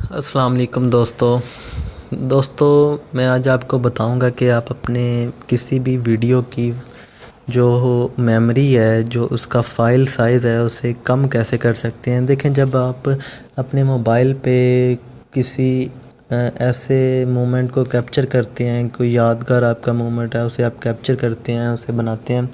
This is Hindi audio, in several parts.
अस्सलाम वालेकुम दोस्तों मैं आज आपको बताऊंगा कि आप अपने किसी भी वीडियो की जो मेमोरी है, जो उसका फ़ाइल साइज़ है, उसे कम कैसे कर सकते हैं। देखें, जब आप अपने मोबाइल पे किसी ऐसे मोमेंट को कैप्चर करते हैं, कोई यादगार आपका मोमेंट है, उसे आप कैप्चर करते हैं, उसे बनाते हैं,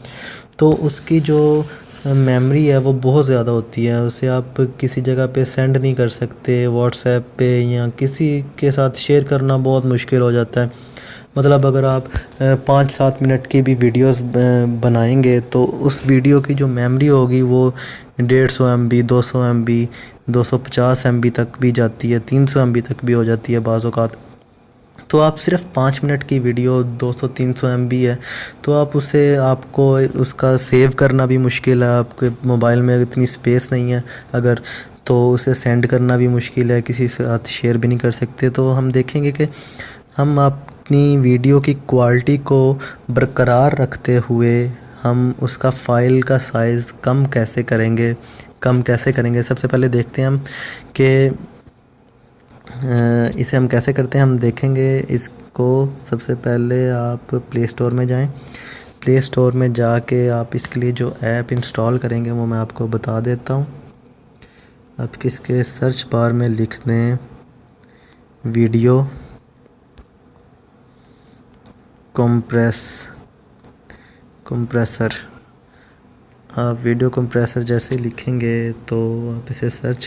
तो उसकी जो मेमोरी है वो बहुत ज़्यादा होती है। उसे आप किसी जगह पे सेंड नहीं कर सकते, व्हाट्सएप पे या किसी के साथ शेयर करना बहुत मुश्किल हो जाता है। मतलब अगर आप 5-7 मिनट की भी वीडियोस बनाएंगे तो उस वीडियो की जो मेमोरी होगी वो 150 MB, 200 MB, 250 MB तक भी जाती है, 300 MB तक भी हो जाती है बाज़ औक़ात। तो आप सिर्फ 5 मिनट की वीडियो 200-300 MB है, तो आप उसे आपको उसका सेव करना भी मुश्किल है। आपके मोबाइल में इतनी स्पेस नहीं है अगर, तो उसे सेंड करना भी मुश्किल है, किसी के साथ शेयर भी नहीं कर सकते। तो हम देखेंगे कि हम अपनी वीडियो की क्वालिटी को बरकरार रखते हुए हम उसका फ़ाइल का साइज़ कम कैसे करेंगे। सबसे पहले देखते हैं हम कि इसे हम कैसे करते हैं। हम देखेंगे इसको। सबसे पहले आप प्ले स्टोर में जाएं। प्ले स्टोर में जाके आप इसके लिए जो ऐप इंस्टॉल करेंगे वो मैं आपको बता देता हूं। आप किसके सर्च बार में लिख दें वीडियो कंप्रेसर। आप वीडियो कंप्रेसर जैसे लिखेंगे तो आप इसे सर्च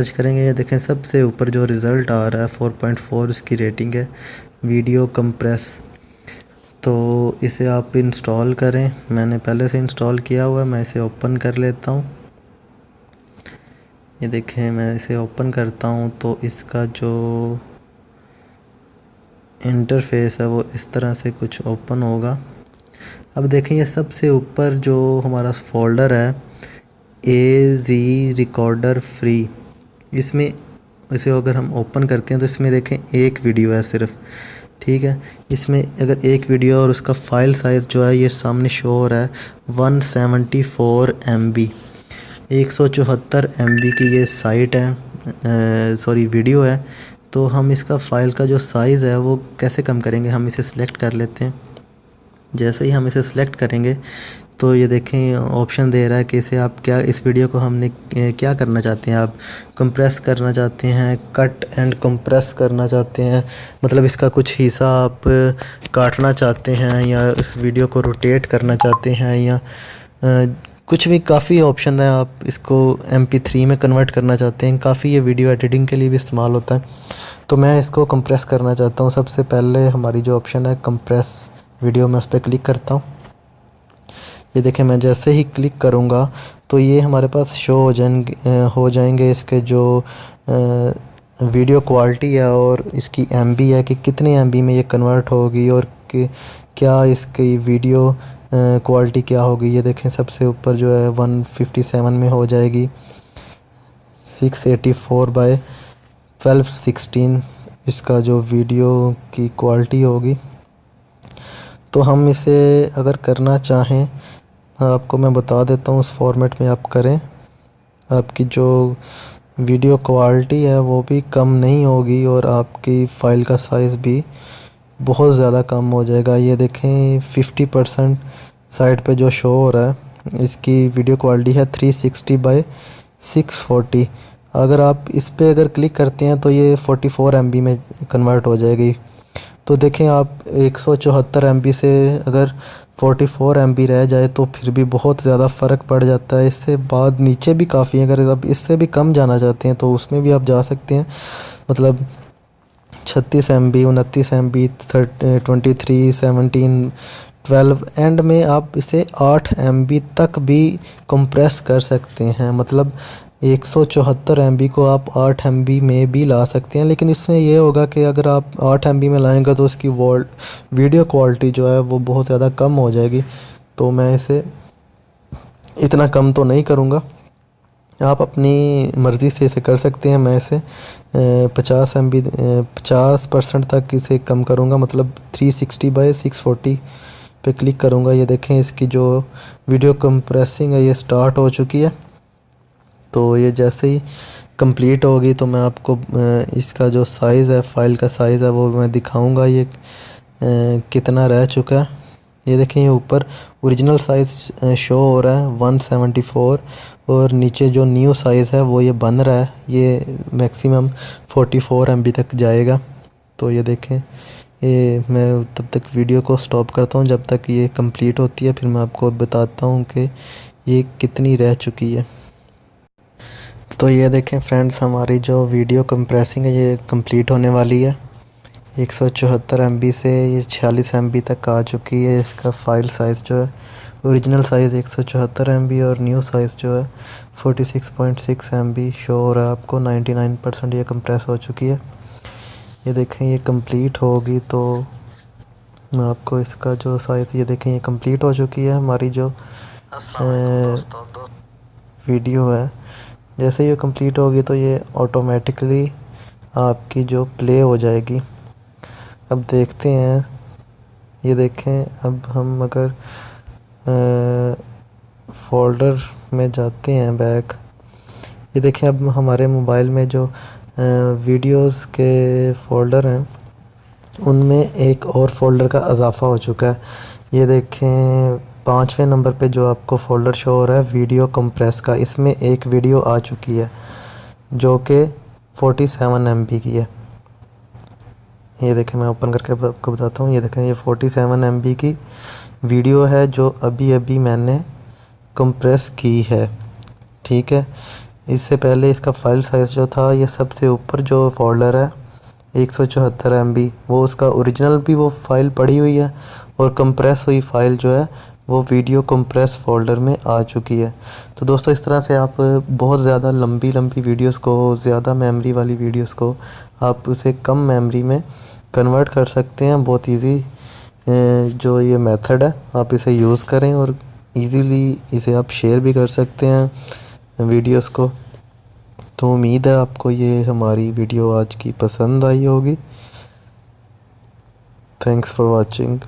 करेंगे। ये देखें, सबसे ऊपर जो रिज़ल्ट आ रहा है 4.4 इसकी रेटिंग है, वीडियो कंप्रेस। तो इसे आप इंस्टॉल करें। मैंने पहले से इंस्टॉल किया हुआ है, मैं इसे ओपन कर लेता हूँ। ये देखें, मैं इसे ओपन करता हूँ तो इसका जो इंटरफेस है वो इस तरह से कुछ ओपन होगा। अब देखें, ये सबसे ऊपर जो हमारा फोल्डर है AZ रिकॉर्डर फ्री, इसमें इसे अगर हम ओपन करते हैं तो इसमें देखें एक वीडियो है सिर्फ, ठीक है। इसमें अगर एक वीडियो और उसका फ़ाइल साइज़ जो है ये सामने शो हो रहा है 174 MB, 174 MB की ये साइट है, सॉरी वीडियो है। तो हम इसका फ़ाइल का जो साइज़ है वो कैसे कम करेंगे, हम इसे सिलेक्ट कर लेते हैं। जैसे ही हम इसे सिलेक्ट करेंगे तो ये देखें ऑप्शन दे रहा है कि इसे आप क्या, इस वीडियो को हमने क्या करना चाहते हैं। आप कंप्रेस करना चाहते हैं, कट एंड कंप्रेस करना चाहते हैं, मतलब इसका कुछ हिस्सा आप काटना चाहते हैं, या इस वीडियो को रोटेट करना चाहते हैं, या कुछ भी। काफ़ी ऑप्शन है। आप इसको MP3 में कन्वर्ट करना चाहते हैं। काफ़ी ये वीडियो एडिटिंग के लिए भी इस्तेमाल होता है। तो मैं इसको कंप्रेस करना चाहता हूँ। सबसे पहले हमारी जो ऑप्शन है कंप्रेस वीडियो, मैं उस पर क्लिक करता हूँ। ये देखें, मैं जैसे ही क्लिक करूँगा तो ये हमारे पास शो हो जाएंगे इसके जो वीडियो क्वालिटी है और इसकी MB है कि कितने MB में ये कन्वर्ट होगी और कि क्या इसकी वीडियो क्वालिटी क्या होगी। ये देखें, सबसे ऊपर जो है 157 में हो जाएगी, 684 बाय 1216 इसका जो वीडियो की क्वालिटी होगी। तो हम इसे अगर करना चाहें, आपको मैं बता देता हूँ उस फॉर्मेट में आप करें। आपकी जो वीडियो क्वालिटी है वो भी कम नहीं होगी और आपकी फ़ाइल का साइज़ भी बहुत ज़्यादा कम हो जाएगा। ये देखें 50% साइड पे जो शो हो रहा है, इसकी वीडियो क्वालिटी है 360 बाय 640। अगर आप इस पे अगर क्लिक करते हैं तो ये 44 MB में कन्वर्ट हो जाएगी। तो देखें, आप 174 MB से अगर 44 MB रह जाए तो फिर भी बहुत ज़्यादा फ़र्क पड़ जाता है। इससे बाद नीचे भी काफ़ी है। अगर आप इससे भी कम जाना चाहते हैं तो उसमें भी आप जा सकते हैं। मतलब 36 MB, 29 MB, 23, 17, 12 एंड में आप इसे 8 MB तक भी कंप्रेस कर सकते हैं। मतलब 174 MB को आप 8 MB में भी ला सकते हैं। लेकिन इसमें यह होगा कि अगर आप 8 MB में लाएंगे तो उसकी वीडियो क्वालिटी जो है वो बहुत ज़्यादा कम हो जाएगी। तो मैं इसे इतना कम तो नहीं करूँगा, आप अपनी मर्ज़ी से इसे कर सकते हैं। मैं इसे 50 MB 50% तक इसे कम करूँगा, मतलब 360 बाय 640 पे क्लिक करूँगा। ये देखें, इसकी जो वीडियो कंप्रेसिंग है ये स्टार्ट हो चुकी है। तो ये जैसे ही कंप्लीट होगी तो मैं आपको इसका जो साइज़ है, फ़ाइल का साइज़ है वो मैं दिखाऊंगा ये कितना रह चुका है। ये देखें, ये ऊपर ओरिजिनल साइज़ शो हो रहा है 174 और नीचे जो न्यू साइज़ है वो ये बन रहा है, ये मैक्सिमम 44 MB तक जाएगा। तो ये देखें, ये मैं तब तक वीडियो को स्टॉप करता हूँ जब तक ये कंप्लीट होती है, फिर मैं आपको बताता हूँ कि ये कितनी रह चुकी है। तो ये देखें फ्रेंड्स, हमारी जो वीडियो कंप्रेसिंग है ये कंप्लीट होने वाली है। 174 MB से ये 46 MB तक आ चुकी है। इसका फ़ाइल साइज़ जो है, ओरिजिनल साइज़ 174 MB और न्यू साइज़ जो है 46.6 MB शो हो रहा है आपको। 99% ये कंप्रेस हो चुकी है। ये देखें, ये कंप्लीट होगी तो मैं आपको इसका जो साइज़, ये देखें ये कंप्लीट हो चुकी है हमारी जो वीडियो है। जैसे ये कंप्लीट होगी तो ये ऑटोमेटिकली आपकी जो प्ले हो जाएगी। अब देखते हैं, ये देखें, अब हम अगर फ़ोल्डर में जाते हैं बैक, ये देखें अब हमारे मोबाइल में जो वीडियोस के फ़ोल्डर हैं उनमें एक और फ़ोल्डर का इजाफ़ा हो चुका है। ये देखें 5वें नंबर पे जो आपको फ़ोल्डर शो हो रहा है वीडियो कंप्रेस का, इसमें एक वीडियो आ चुकी है जो कि 47 MB की है। ये देखें, मैं ओपन करके आपको बताता हूँ। ये देखें, ये 47 MB की वीडियो है जो अभी अभी मैंने कंप्रेस की है। ठीक है, इससे पहले इसका फ़ाइल साइज़ जो था, ये सबसे ऊपर जो फ़ोल्डर है 174 MB, वो उसका ओरिजिनल भी वो फ़ाइल पड़ी हुई है और कंप्रेस हुई फ़ाइल जो है वो वीडियो कंप्रेस फ़ोल्डर में आ चुकी है। तो दोस्तों, इस तरह से आप बहुत ज़्यादा लंबी वीडियोस को, ज़्यादा मेमोरी वाली वीडियोस को आप उसे कम मेमोरी में कन्वर्ट कर सकते हैं। बहुत इजी जो ये मेथड है, आप इसे यूज़ करें और इजीली इसे आप शेयर भी कर सकते हैं वीडियोस को। तो उम्मीद है आपको ये हमारी वीडियो आज की पसंद आई होगी। Thanks for watching.